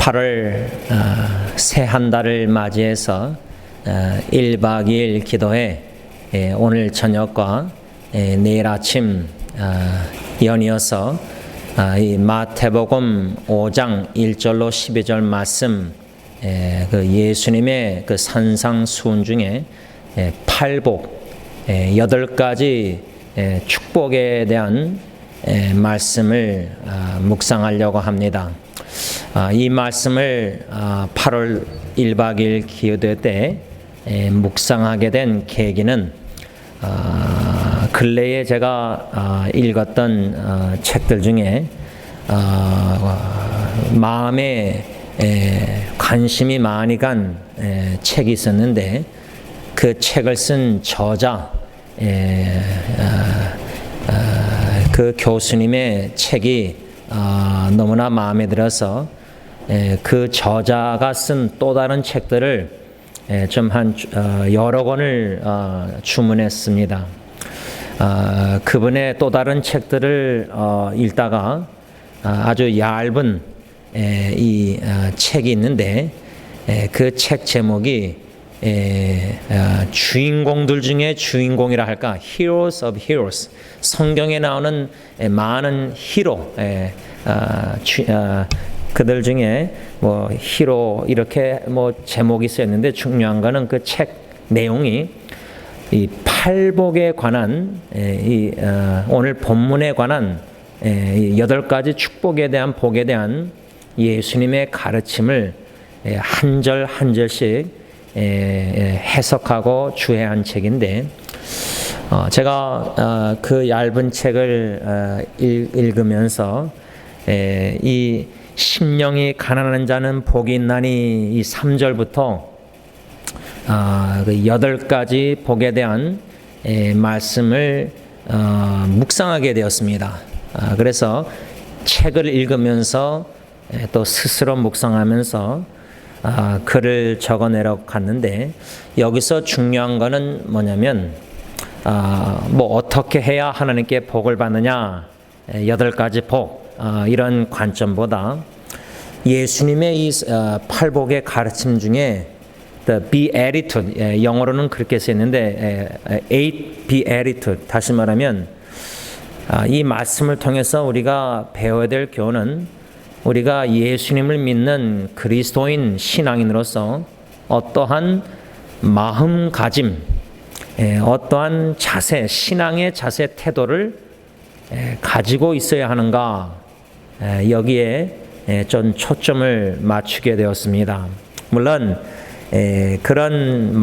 8월 새 한 달을 맞이해서 1박 2일 기도회 오늘 저녁과 내일 아침 연이어서 이 마태복음 5장 1절로 12절 말씀 그 예수님의 그 산상수훈 중에 팔복 8가지 축복에 대한 말씀을 묵상하려고 합니다. 이 말씀을 8월 1박 2일 기도회 때 묵상하게 된 계기는 근래에 제가 읽었던 책들 중에 마음에 관심이 많이 간 책이 있었는데 그 책을 쓴 저자 그 교수님의 책이 너무나 마음에 들어서 그 저자가 쓴 또 다른 책들을 좀 여러 권을 주문했습니다. 그분의 또 다른 책들을 읽다가 아주 얇은 이 책이 있는데 그 책 제목이 주인공들 중에 주인공이라 할까? Heroes of Heroes. 성경에 나오는 많은 히로, 그들 중에 뭐 히로 이렇게 뭐 제목이 쓰였는데 중요한 거는 그 책 내용이 이 팔복에 관한 오늘 본문에 관한 8가지 축복에 대한 복에 대한 예수님의 가르침을 한 절 한 절씩 해석하고 주해한 책인데 제가 그 얇은 책을 읽으면서 이 심령이 가난한 자는 복이 있나니 이 3절부터 그 8가지 복에 대한 말씀을 묵상하게 되었습니다. 그래서 책을 읽으면서 또 스스로 묵상하면서 글을 적어내려고 갔는데 여기서 중요한 거는 뭐냐면 뭐 어떻게 해야 하나님께 복을 받느냐 8가지 복 이런 관점보다 예수님의 이 팔복의 가르침 중에 the beatitude 영어로는 그렇게 쓰였는데 eight beatitude 다시 말하면 이 말씀을 통해서 우리가 배워야 될 교훈은 우리가 예수님을 믿는 그리스도인 신앙인으로서 어떠한 마음가짐, 어떠한 자세, 신앙의 자세 태도를 가지고 있어야 하는가 여기에 좀 초점을 맞추게 되었습니다. 물론 그런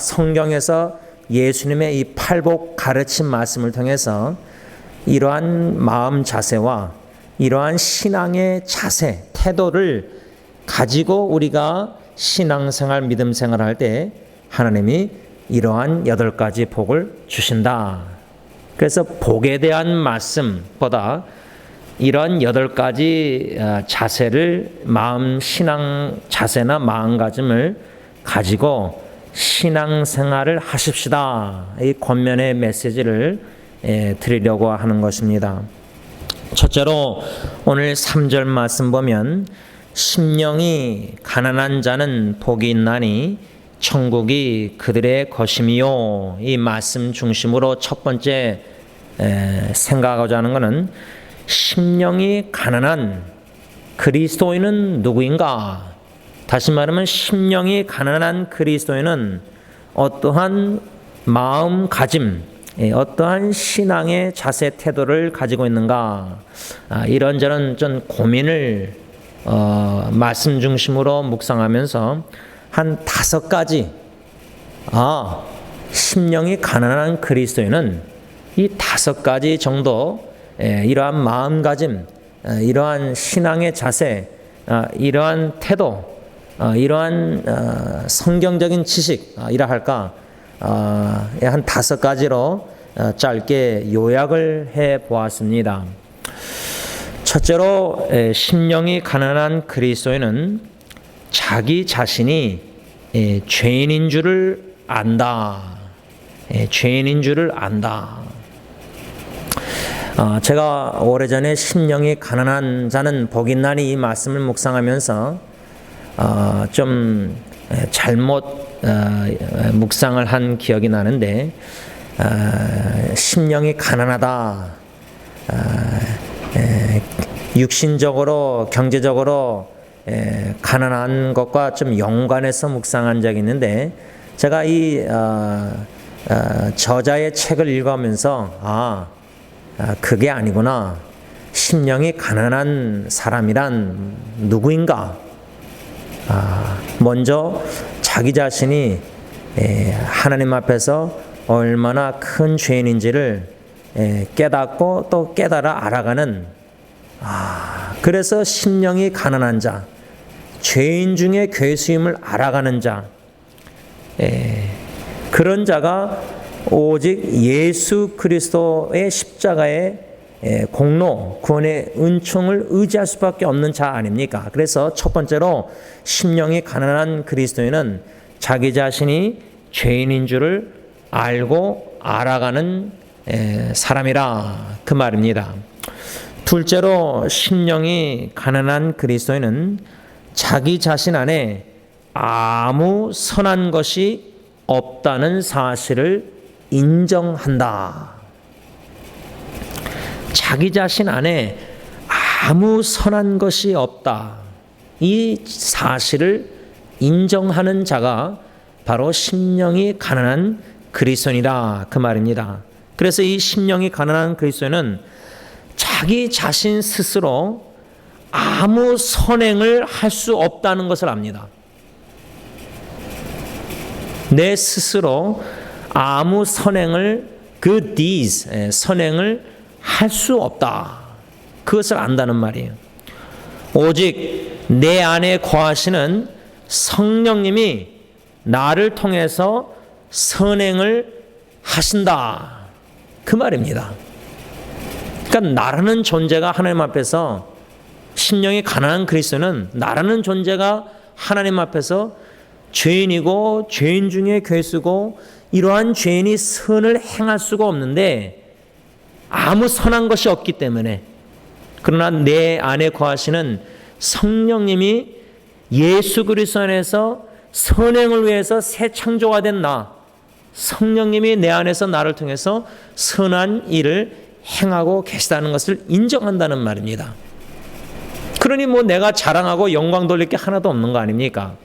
성경에서 예수님의 이 팔복 가르침 말씀을 통해서 이러한 마음 자세와 이러한 신앙의 자세, 태도를 가지고 우리가 신앙생활, 믿음생활을 할 때 하나님이 이러한 8가지 복을 주신다. 그래서 복에 대한 말씀보다 이러한 8가지 자세를 신앙 자세나 마음가짐을 가지고 신앙생활을 하십시다. 이 권면의 메시지를 드리려고 하는 것입니다. 첫째로 오늘 3절 말씀 보면 심령이 가난한 자는 복이 있나니 천국이 그들의 것임이요. 이 말씀 중심으로 첫 번째 생각하고자 하는 것은 심령이 가난한 그리스도인은 누구인가? 다시 말하면 심령이 가난한 그리스도인은 어떠한 마음가짐 어떠한 신앙의 자세 태도를 가지고 있는가 이런저런 좀 고민을 말씀 중심으로 묵상하면서 한 5가지 심령이 가난한 그리스도인은 이 5가지 정도 이러한 마음가짐 이러한 신앙의 자세 이러한 태도 이러한 성경적인 지식 이라 할까 한 5가지로 짧게 요약을 해 보았습니다. 첫째로 심령이 가난한 그리스도인은 자기 자신이 죄인인 줄을 안다. 죄인인 줄을 안다. 제가 오래전에 심령이 가난한 자는 복이 있나니 이 말씀을 묵상하면서 좀 잘못 묵상을 한 기억이 나는데, 심령이 가난하다, 육신적으로 경제적으로 가난한 것과 좀 연관해서 묵상한 적이 있는데, 제가 이 저자의 책을 읽으면서 그게 아니구나, 심령이 가난한 사람이란 누구인가? 먼저 자기 자신이 하나님 앞에서 얼마나 큰 죄인인지를 깨닫고 또 깨달아 알아가는, 그래서 심령이 가난한 자, 죄인 중에 괴수임을 알아가는 자, 그런 자가 오직 예수 그리스도의 십자가의 공로, 구원의 은총을 의지할 수밖에 없는 자 아닙니까? 그래서 첫 번째로 심령이 가난한 그리스도인은 자기 자신이 죄인인 줄을 알고 알아가는 사람이라, 그 말입니다. 둘째로 심령이 가난한 그리스도인은 자기 자신 안에 아무 선한 것이 없다는 사실을 인정한다. 자기 자신 안에 아무 선한 것이 없다, 이 사실을 인정하는 자가 바로 심령이 가난한 그리스도인이라, 그 말입니다. 그래서 이 심령이 가난한 그리스도인은 자기 자신 스스로 아무 선행을 할 수 없다는 것을 압니다. 내 스스로 아무 선행을, good deeds, 선행을 할 수 없다, 그것을 안다는 말이에요. 오직 내 안에 거하시는 성령님이 나를 통해서 선행을 하신다, 그 말입니다. 그러니까 나라는 존재가 하나님 앞에서, 심령이 가난한 그리스도는 나라는 존재가 하나님 앞에서 죄인이고 죄인 중에 괴수고 이러한 죄인이 선을 행할 수가 없는데, 아무 선한 것이 없기 때문에, 그러나 내 안에 거하시는 성령님이 예수 그리스도 안에서 선행을 위해서 새 창조가 된 나, 성령님이 내 안에서 나를 통해서 선한 일을 행하고 계시다는 것을 인정한다는 말입니다. 그러니 내가 자랑하고 영광 돌릴 게 하나도 없는 거 아닙니까?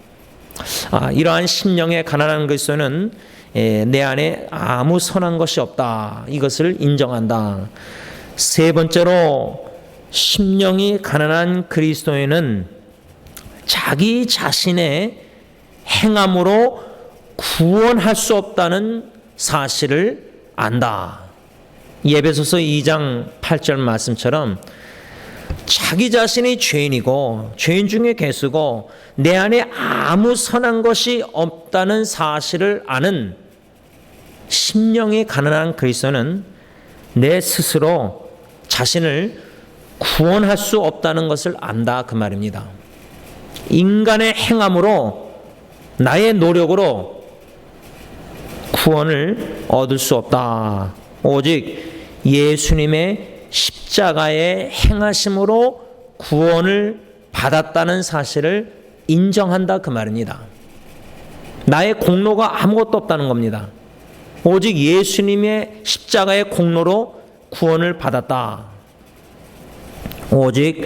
이러한 심령의 가난한 그리스도는 내 안에 아무 선한 것이 없다, 이것을 인정한다. 세 번째로 심령이 가난한 그리스도인은 자기 자신의 행함으로 구원할 수 없다는 사실을 안다. 에베소서 2장 8절 말씀처럼 자기 자신이 죄인이고 죄인 중에 괴수고 내 안에 아무 선한 것이 없다는 사실을 아는 심령이 가난한 그리스도는 내 스스로 자신을 구원할 수 없다는 것을 안다, 그 말입니다. 인간의 행함으로, 나의 노력으로 구원을 얻을 수 없다. 오직 예수님의 십자가의 행하심으로 구원을 받았다는 사실을 인정한다, 그 말입니다. 나의 공로가 아무것도 없다는 겁니다. 오직 예수님의 십자가의 공로로 구원을 받았다. 오직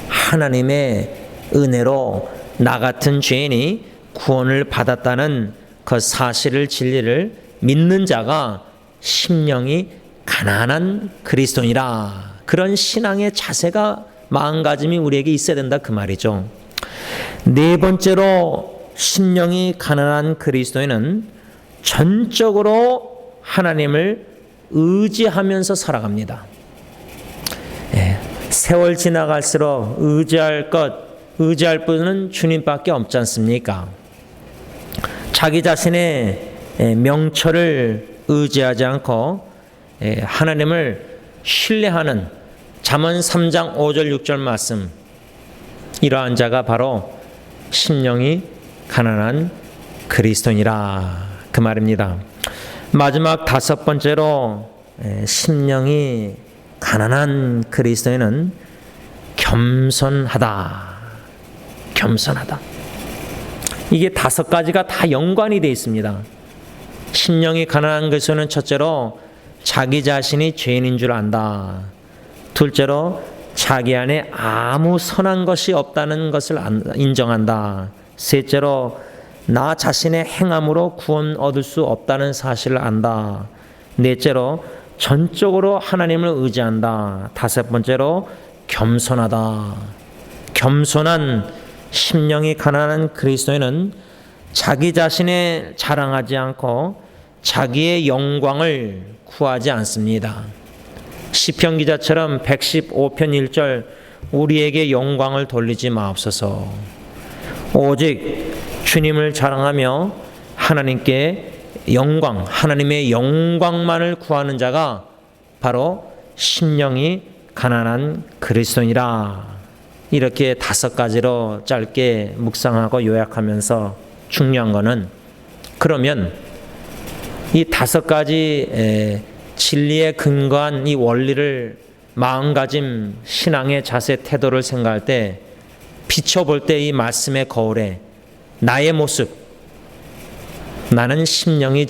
하나님의 은혜로 나 같은 죄인이 구원을 받았다는 그 사실을, 진리를 믿는 자가 심령이 가난한 그리스도인이라, 그런 신앙의 자세가, 마음가짐이 우리에게 있어야 된다, 그 말이죠. 네 번째로 심령이 가난한 그리스도인은 전적으로 하나님을 의지하면서 살아갑니다. 세월 지나갈수록 의지할 분은 주님밖에 없지 않습니까? 자기 자신의 명철을 의지하지 않고 하나님을 신뢰하는 잠언 3장 5절 6절 말씀, 이러한 자가 바로 심령이 가난한 그리스도인이라, 그 말입니다. 마지막 다섯 번째로 심령이 가난한 그리스도인은 겸손하다. 겸손하다. 이게 5가지가 다 연관이 되어 있습니다. 심령이 가난한 그리스도인은 첫째로 자기 자신이 죄인인 줄 안다. 둘째로 자기 안에 아무 선한 것이 없다는 것을 인정한다. 셋째로 나 자신의 행함으로 구원 얻을 수 없다는 사실을 안다. 넷째로 전적으로 하나님을 의지한다. 다섯 번째로 겸손하다. 겸손한 심령이 가난한 그리스도인은 자기 자신에 자랑하지 않고 자기의 영광을 구하지 않습니다. 시편 기자처럼 115편 1절 우리에게 영광을 돌리지 마옵소서. 오직 주님을 자랑하며 하나님께 영광, 하나님의 영광만을 구하는 자가 바로 심령이 가난한 그리스도인이라. 이렇게 5가지로 짧게 묵상하고 요약하면서 중요한 거는, 그러면 이 5가지 진리에 근거한 이 원리를 마음가짐, 신앙의 자세, 태도를 생각할 때 비춰볼 때 이 말씀의 거울에 나의 모습, 나는 심령이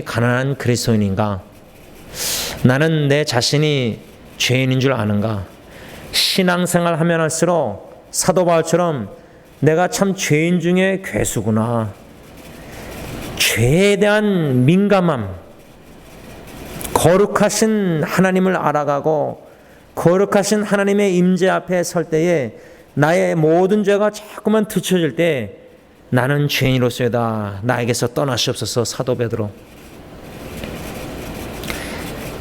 가난한 그리스도인인가? 나는 내 자신이 죄인인 줄 아는가? 신앙생활 하면 할수록 사도 바울처럼 내가 참 죄인 중에 괴수구나. 죄에 대한 민감함, 거룩하신 하나님을 알아가고 거룩하신 하나님의 임재 앞에 설 때에 나의 모든 죄가 자꾸만 드쳐질 때 나는 죄인으로서이다. 나에게서 떠나시옵소서. 사도 베드로.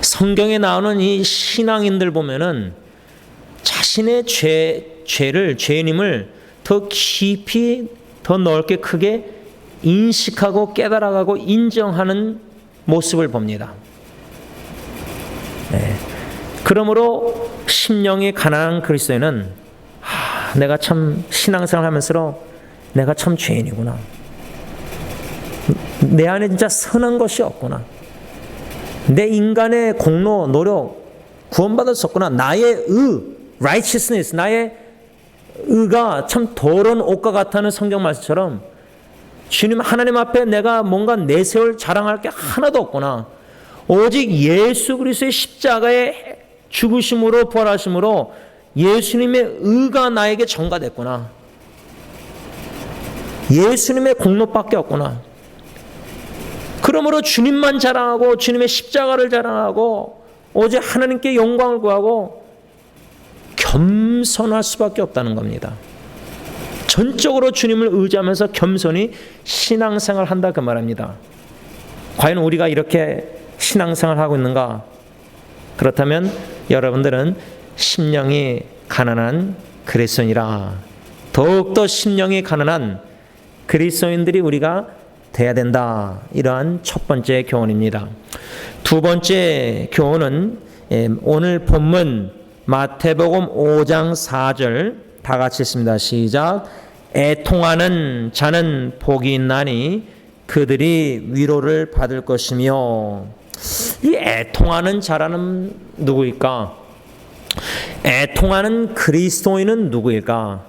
성경에 나오는 이 신앙인들 보면은 자신의 죄인임을 더 깊이, 더 넓게, 크게 인식하고 깨달아가고 인정하는 모습을 봅니다. 네. 그러므로 심령이 가난한 그리스도인은 내가 참 신앙생활 하면서 내가 참 죄인이구나. 내 안에 진짜 선한 것이 없구나. 내 인간의 공로, 노력, 구원받았었구나. 나의 righteousness, 나의 의가 참 더러운 옷과 같다는 성경 말씀처럼 주님 하나님 앞에 내가 뭔가 내세울 자랑할 게 하나도 없구나. 오직 예수 그리스도의 십자가의 죽으심으로 부활하심으로 예수님의 의가 나에게 전가됐구나. 예수님의 공로밖에 없구나. 그러므로 주님만 자랑하고 주님의 십자가를 자랑하고 오직 하나님께 영광을 구하고 겸손할 수밖에 없다는 겁니다. 전적으로 주님을 의지하면서 겸손히 신앙생활 한다 그 말입니다. 과연 우리가 이렇게 신앙생활 하고 있는가? 그렇다면 여러분들은 심령이 가난한 그리스도인이라. 더욱더 심령이 가난한 그리스도인들이 우리가 돼야 된다. 이러한 첫 번째 교훈입니다. 두 번째 교훈은 오늘 본문 마태복음 5장 4절 다 같이 읽습니다. 시작. 애통하는 자는 복이 있나니 그들이 위로를 받을 것이며. 이 애통하는 자라는 누구일까? 애통하는 그리스도인은 누구일까?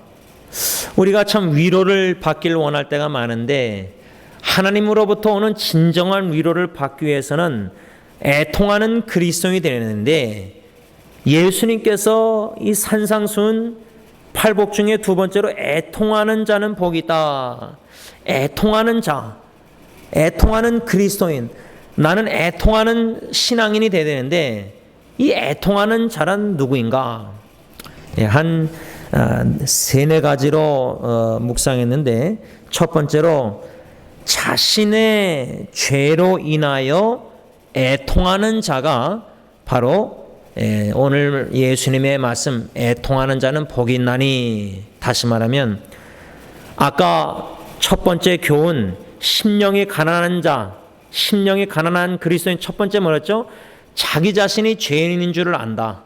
우리가 참 위로를 받기를 원할 때가 많은데 하나님으로부터 오는 진정한 위로를 받기 위해서는 애통하는 그리스도인이 되는데, 예수님께서 이 산상수훈 8복 중에 두 번째로 애통하는 자는 복이 있다. 애통하는 자, 애통하는 그리스도인, 나는 애통하는 신앙인이 되어야 되는데 이 애통하는 자란 누구인가? 한 3-4가지로 묵상했는데, 첫 번째로 자신의 죄로 인하여 애통하는 자가 바로 오늘 예수님의 말씀 애통하는 자는 복이 있나니. 다시 말하면 아까 첫 번째 교훈 심령이 가난한 자, 심령이 가난한 그리스도인 첫 번째 뭐였죠? 자기 자신이 죄인인 줄을 안다.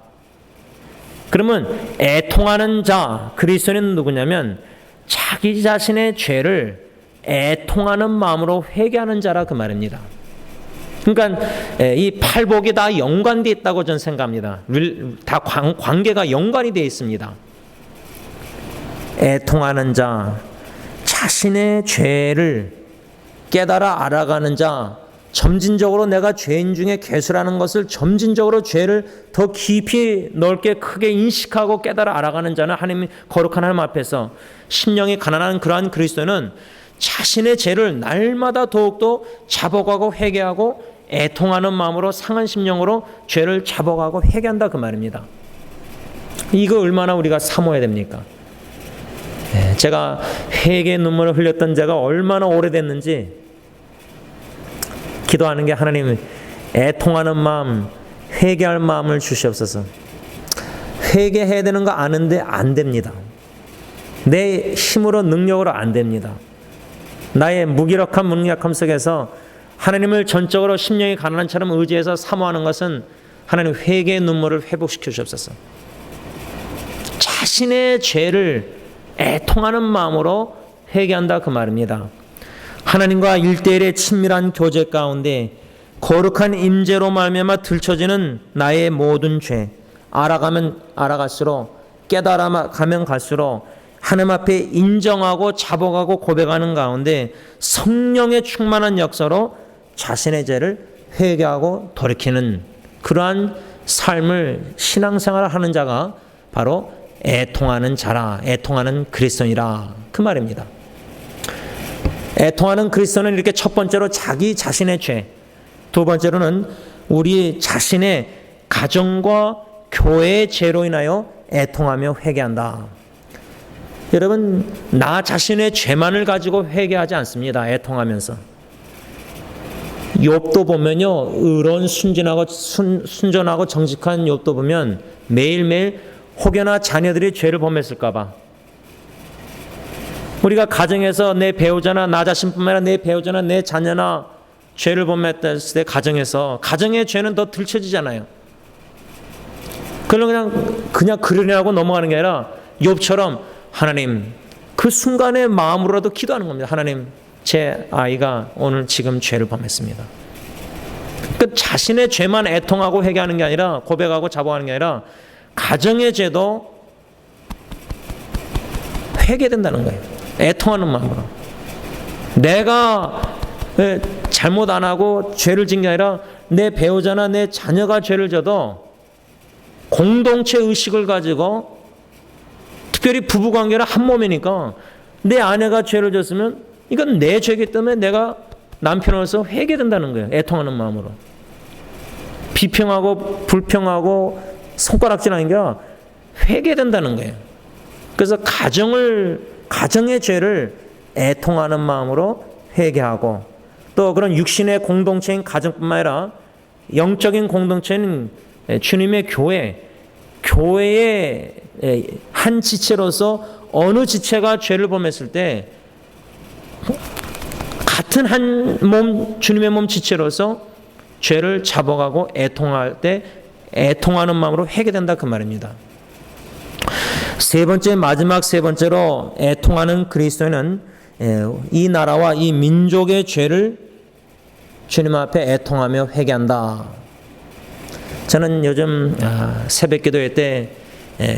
그러면 애통하는 자 그리스도인은 누구냐면 자기 자신의 죄를 애통하는 마음으로 회개하는 자라 그 말입니다. 그러니까 이 팔복이 다 연관되어 있다고 저는 생각합니다. 다 관계가 연관이 되어 있습니다. 애통하는 자, 자신의 죄를 깨달아 알아가는 자, 점진적으로 내가 죄인 중에 괴수라는 것을 점진적으로 죄를 더 깊이 넓게 크게 인식하고 깨달아 알아가는 자는 하나님, 거룩한 하나님 앞에서 심령이 가난한 그러한 그리스도는 자신의 죄를 날마다 더욱더 자복하고 회개하고 애통하는 마음으로 상한 심령으로 죄를 자복하고 회개한다 그 말입니다. 이거 얼마나 우리가 사모해야 됩니까? 제가 회개의 눈물을 흘렸던 제가 얼마나 오래됐는지 기도하는 게 하나님 애통하는 마음, 회개할 마음을 주시옵소서. 회개해야 되는 거 아는데 안 됩니다. 내 힘으로 능력으로 안 됩니다. 나의 무기력한 무능력함 속에서 하나님을 전적으로 심령이 가난한 처럼 의지해서 사모하는 것은 하나님 회개의 눈물을 회복시켜 주옵소서. 자신의 죄를 애통하는 마음으로 회개한다 그 말입니다. 하나님과 1대1의 친밀한 교제 가운데 거룩한 임재로 말미암아 들춰지는 나의 모든 죄, 알아가면 알아갈수록 깨달아가면 갈수록 하나님 앞에 인정하고 자복하고 고백하는 가운데 성령의 충만한 역사로 자신의 죄를 회개하고 돌이키는 그러한 삶을 신앙생활을 하는 자가 바로 애통하는 자라, 애통하는 그리스도인이라 그 말입니다. 애통하는 그리스도는 이렇게 첫 번째로 자기 자신의 죄, 두 번째로는 우리 자신의 가정과 교회의 죄로 인하여 애통하며 회개한다. 여러분, 나 자신의 죄만을 가지고 회개하지 않습니다. 애통하면서. 욥도 보면요, 의로운 순전하고 정직한 욥도 보면 매일매일 혹여나 자녀들이 죄를 범했을까 봐, 우리가 가정에서 내 배우자나 나 자신뿐만 아니라 내 배우자나 내 자녀나 죄를 범했을 때 가정에서 가정의 죄는 더 들춰지잖아요. 그냥 그러려고 넘어가는 게 아니라 욥처럼 하나님 그 순간의 마음으로라도 기도하는 겁니다. 하나님, 제 아이가 오늘 지금 죄를 범했습니다. 그 자신의 죄만 애통하고 회개하는 게 아니라 고백하고 자복하는 게 아니라 가정의 죄도 회개된다는 거예요. 애통하는 마음으로. 내가 잘못 안 하고 죄를 진 게 아니라 내 배우자나 내 자녀가 죄를 져도 공동체 의식을 가지고, 특별히 부부관계는 한 몸이니까 내 아내가 죄를 졌으면 이건 내 죄이기 때문에 내가 남편으로서 회개된다는 거예요. 애통하는 마음으로. 비평하고 불평하고 손가락질하는 게 아니라 회개된다는 거예요. 그래서 가정의 죄를 애통하는 마음으로 회개하고, 또 그런 육신의 공동체인 가정뿐만 아니라 영적인 공동체는 주님의 교회의 한 지체로서 어느 지체가 죄를 범했을 때 같은 한 몸, 주님의 몸 지체로서 죄를 자복하고 애통할 때 애통하는 마음으로 회개된다 그 말입니다. 마지막 세 번째로 애통하는 그리스도인은 이 나라와 이 민족의 죄를 주님 앞에 애통하며 회개한다. 저는 요즘 새벽 기도회 때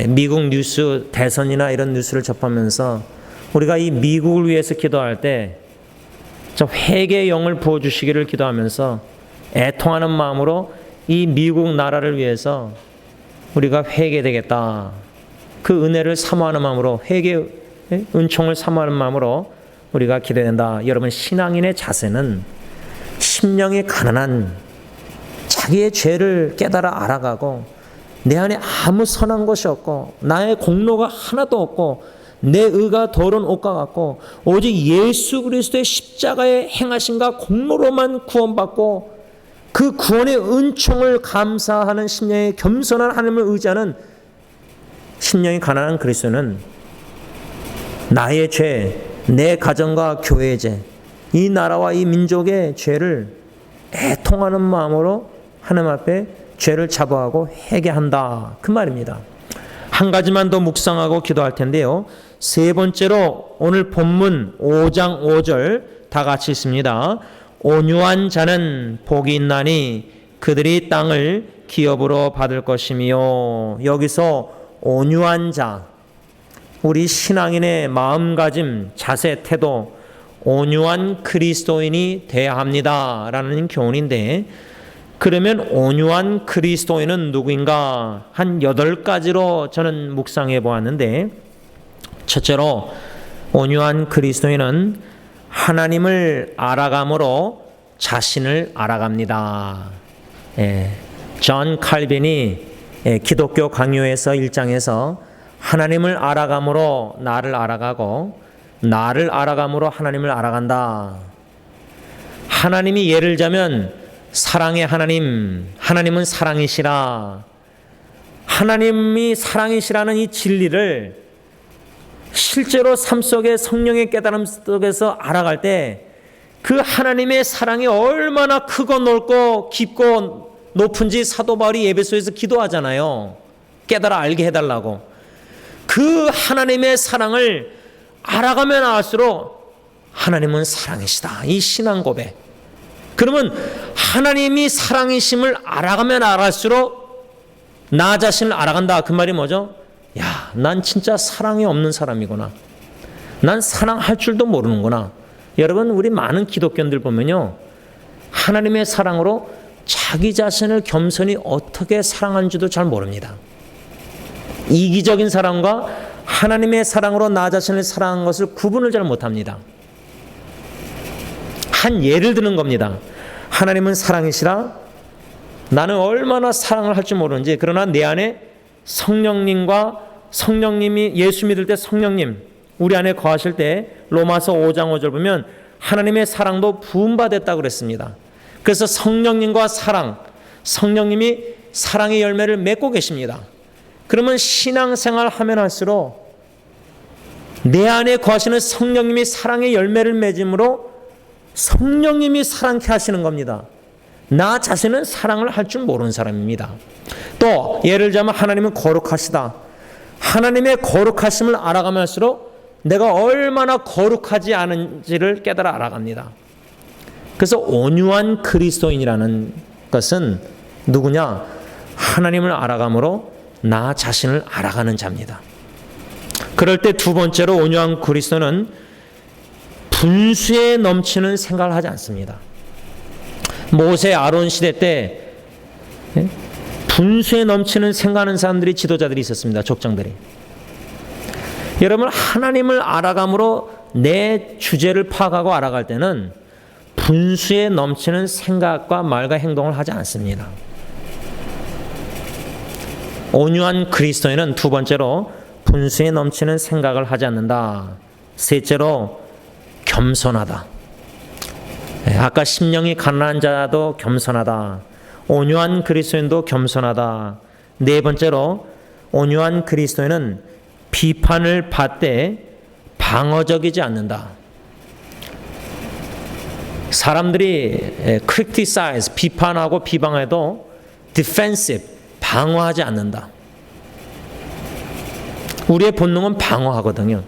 미국 뉴스, 대선이나 이런 뉴스를 접하면서 우리가 이 미국을 위해서 기도할 때 저 회개의 영을 부어주시기를 기도하면서 애통하는 마음으로 이 미국 나라를 위해서 우리가 회개되겠다. 그 은혜를 사모하는 마음으로, 회개 은총을 사모하는 마음으로 우리가 기도된다. 여러분, 신앙인의 자세는 심령이 가난한 자기의 죄를 깨달아 알아가고 내 안에 아무 선한 것이 없고 나의 공로가 하나도 없고 내 의가 더러운 옷과 같고 오직 예수 그리스도의 십자가의 행하심과 공로로만 구원받고 그 구원의 은총을 감사하는 심령의 겸손한 하나님을 의지하는 심령이 가난한 그리스도는 나의 죄, 내 가정과 교회의 죄, 이 나라와 이 민족의 죄를 애통하는 마음으로 하나님 앞에 죄를 자복하고 회개한다 그 말입니다. 한 가지만 더 묵상하고 기도할 텐데요, 세 번째로 오늘 본문 5장 5절 다 같이 있습니다. 온유한 자는 복이 있나니 그들이 땅을 기업으로 받을 것이며. 여기서 온유한 자, 우리 신앙인의 마음가짐, 자세, 태도, 온유한 그리스도인이 되어야 합니다 라는 교훈인데, 그러면 온유한 그리스도인은 누구인가? 한 8가지로 저는 묵상해 보았는데, 첫째로 온유한 그리스도인은 하나님을 알아감으로 자신을 알아갑니다. 존 칼빈이 기독교 강요에서 1장에서 하나님을 알아감으로 나를 알아가고 나를 알아감으로 하나님을 알아간다. 하나님이 예를 들자면 사랑의 하나님, 하나님은 사랑이시라. 하나님이 사랑이시라는 이 진리를 실제로 삶 속에 성령의 깨달음 속에서 알아갈 때 그 하나님의 사랑이 얼마나 크고 넓고 깊고 높은지 사도 바울이 에베소에서 기도하잖아요. 깨달아 알게 해달라고. 그 하나님의 사랑을 알아가면 알수록 하나님은 사랑이시다. 이 신앙 고백. 그러면 하나님이 사랑이심을 알아가면 알아갈수록 나 자신을 알아간다. 그 말이 뭐죠? 야, 난 진짜 사랑이 없는 사람이구나. 난 사랑할 줄도 모르는구나. 여러분, 우리 많은 기독교인들 보면요, 하나님의 사랑으로 자기 자신을 겸손히 어떻게 사랑하는지도 잘 모릅니다. 이기적인 사랑과 하나님의 사랑으로 나 자신을 사랑한 것을 구분을 잘 못합니다. 한 예를 드는 겁니다. 하나님은 사랑이시라. 나는 얼마나 사랑을 할 줄 모르는지. 그러나 내 안에 성령님과 성령님이, 예수 믿을 때 성령님 우리 안에 거하실 때 로마서 5장 5절 보면 하나님의 사랑도 부음받았다고 그랬습니다. 그래서 성령님과 사랑, 성령님이 사랑의 열매를 맺고 계십니다. 그러면 신앙생활 하면 할수록 내 안에 거하시는 성령님이 사랑의 열매를 맺음으로 성령님이 사랑케 하시는 겁니다. 나 자신은 사랑을 할 줄 모르는 사람입니다. 또 예를 들자면 하나님은 거룩하시다. 하나님의 거룩하심을 알아가면 할수록 내가 얼마나 거룩하지 않은지를 깨달아 알아갑니다. 그래서 온유한 그리스도인이라는 것은 누구냐? 하나님을 알아감으로 나 자신을 알아가는 자입니다. 그럴 때 두 번째로 온유한 그리스도는 분수에 넘치는 생각을 하지 않습니다. 모세 아론 시대 때 분수에 넘치는 생각하는 사람들이, 지도자들이 있었습니다. 족장들이. 여러분, 하나님을 알아감으로 내 주제를 파악하고 알아갈 때는 분수에 넘치는 생각과 말과 행동을 하지 않습니다. 온유한 그리스도인은 두 번째로 분수에 넘치는 생각을 하지 않는다. 셋째로 겸손하다. 아까 심령이 가난한 자도 겸손하다. 온유한 그리스도인도 겸손하다. 네 번째로 온유한 그리스도인은 비판을 받되 방어적이지 않는다. 사람들이 criticize, 비판하고 비방해도 defensive, 방어하지 않는다. 우리의 본능은 방어하거든요.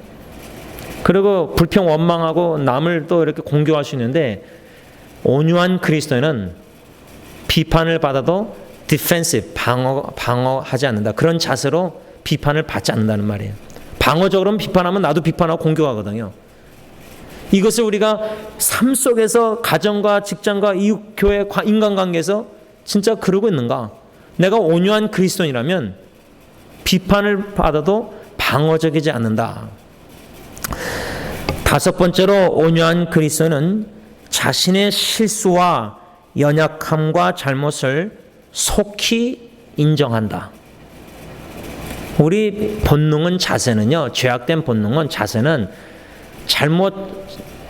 그리고 불평 원망하고 남을 또 이렇게 공격할 수 있는데, 온유한 그리스도인은 비판을 받아도 defensive, 방어하지 않는다. 그런 자세로 비판을 받지 않는다는 말이에요. 방어적으로는 비판하면 나도 비판하고 공격하거든요. 이것을 우리가 삶 속에서 가정과 직장과 이웃, 교회, 인간관계에서 진짜 그러고 있는가? 내가 온유한 그리스도인이라면 비판을 받아도 방어적이지 않는다. 다섯 번째로 온유한 그리스도는 자신의 실수와 연약함과 잘못을 속히 인정한다. 우리 본능은, 자세는요, 죄악된 본능은, 자세는 잘못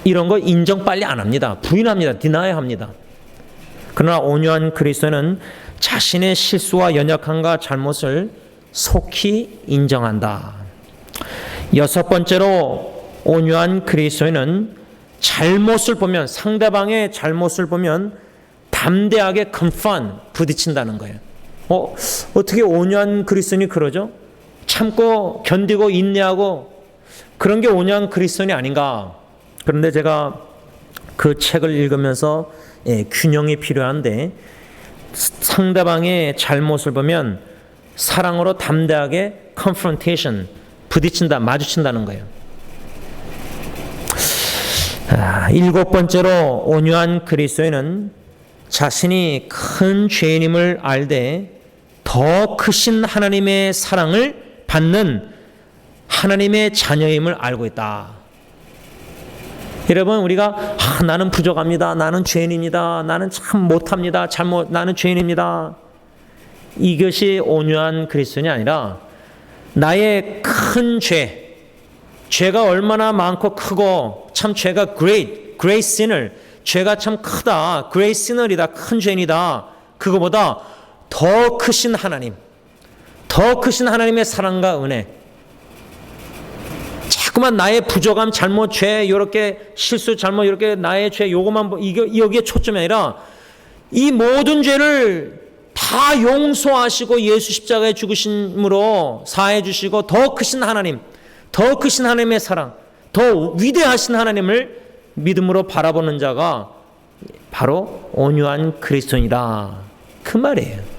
이런 거 인정 빨리 안 합니다. 부인합니다. 디나이합니다. 그러나 온유한 그리스도는 자신의 실수와 연약함과 잘못을 속히 인정한다. 여섯 번째로 온유한 그리스도인은 잘못을 보면, 상대방의 잘못을 보면 담대하게 confront, 부딪힌다는 거예요. 어떻게 온유한 그리스도인이 그러죠? 참고 견디고 인내하고 그런 게 온유한 그리스도인이 아닌가. 그런데 제가 그 책을 읽으면서 균형이 필요한데 상대방의 잘못을 보면 사랑으로 담대하게 confrontation, 부딪힌다, 마주친다는 거예요. 7번째로 온유한 그리스도인은 자신이 큰 죄인임을 알되 더 크신 하나님의 사랑을 받는 하나님의 자녀임을 알고 있다. 여러분, 우리가 나는 부족합니다. 나는 죄인입니다. 나는 참 못합니다. 나는 죄인입니다. 이것이 온유한 그리스도인이 아니라 나의 큰 죄가 얼마나 많고 크고 참 죄가 great sinner, 죄가 참 크다, great sinner이다, 큰 죄인이다. 그거보다 더 크신 하나님, 더 크신 하나님의 사랑과 은혜, 자꾸만 나의 부족함, 잘못, 죄, 이렇게 실수, 잘못, 이렇게 나의 죄, 요것만 여기에 초점이 아니라 이 모든 죄를 다 용서하시고 예수 십자가에 죽으심으로 사해 주시고 더 크신 하나님, 더 크신 하나님의 사랑, 더 위대하신 하나님을 믿음으로 바라보는 자가 바로 온유한 그리스도인이다. 그 말이에요.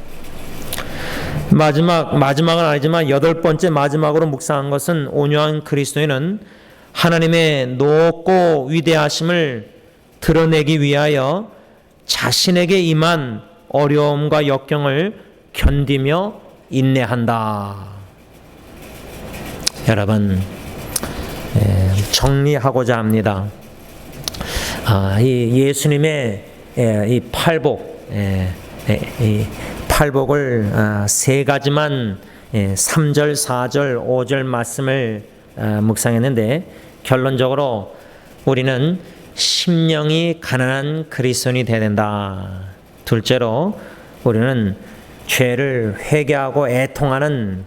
마지막은 아니지만 8번째 마지막으로 묵상한 것은 온유한 그리스도인은 하나님의 높고 위대하심을 드러내기 위하여 자신에게 임한 어려움과 역경을 견디며 인내한다. 여러분, 정리하고자 합니다. 이 예수님의 이 팔복을 세 가지만 3절, 4절, 5절 말씀을 묵상했는데 결론적으로 우리는 심령이 가난한 그리스도인이 되어야 된다. 둘째로 우리는 죄를 회개하고 애통하는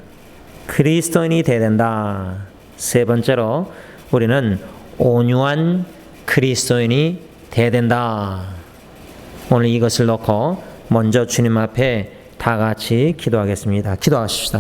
그리스도인이 되어야 된다. 세 번째로 우리는 온유한 그리스도인이 되어야 된다. 오늘 이것을 놓고 먼저 주님 앞에 다 같이 기도하겠습니다. 기도하십시다.